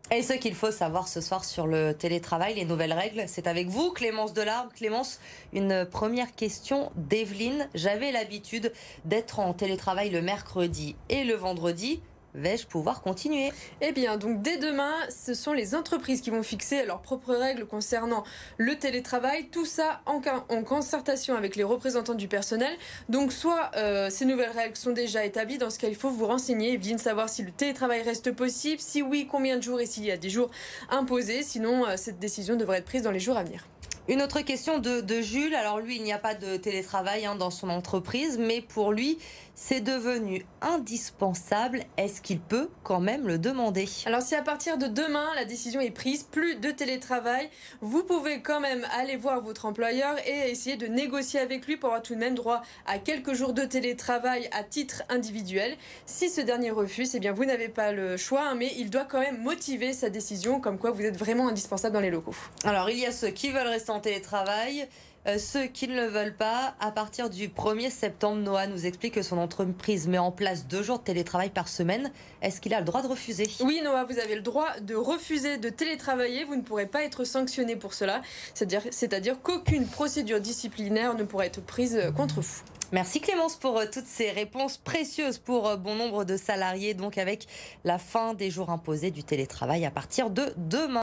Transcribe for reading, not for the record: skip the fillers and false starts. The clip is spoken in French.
Et ce qu'il faut savoir ce soir sur le télétravail, les nouvelles règles, c'est avec vous, Clémence Delarbre. Clémence, une première question d'Evelyne. J'avais l'habitude d'être en télétravail le mercredi et le vendredi. Vais-je pouvoir continuer? Eh bien, donc dès demain, ce sont les entreprises qui vont fixer leurs propres règles concernant le télétravail, tout ça en concertation avec les représentants du personnel. Donc soit ces nouvelles règles sont déjà établies, dans ce cas il faut vous renseigner et bien savoir si le télétravail reste possible, si oui, combien de jours et s'il y a des jours imposés, sinon cette décision devrait être prise dans les jours à venir. Une autre question de Jules. Alors lui, il n'y a pas de télétravail dans son entreprise, mais pour lui, c'est devenu indispensable. Est-ce qu'il peut quand même le demander? Alors si à partir de demain, la décision est prise, plus de télétravail, vous pouvez quand même aller voir votre employeur et essayer de négocier avec lui pour avoir tout de même droit à quelques jours de télétravail à titre individuel. Si ce dernier refuse, eh bien vous n'avez pas le choix, hein, mais il doit quand même motiver sa décision, comme quoi vous êtes vraiment indispensable dans les locaux. Alors, il y a ceux qui veulent rester en télétravail, ceux qui ne le veulent pas. À partir du 1er septembre, Noah nous explique que son entreprise met en place 2 jours de télétravail par semaine. Est-ce qu'il a le droit de refuser? Oui, Noah, vous avez le droit de refuser de télétravailler. Vous ne pourrez pas être sanctionné pour cela. C'est-à-dire qu'aucune procédure disciplinaire ne pourra être prise contre vous. Merci Clémence pour toutes ces réponses précieuses pour bon nombre de salariés, donc avec la fin des jours imposés du télétravail à partir de demain.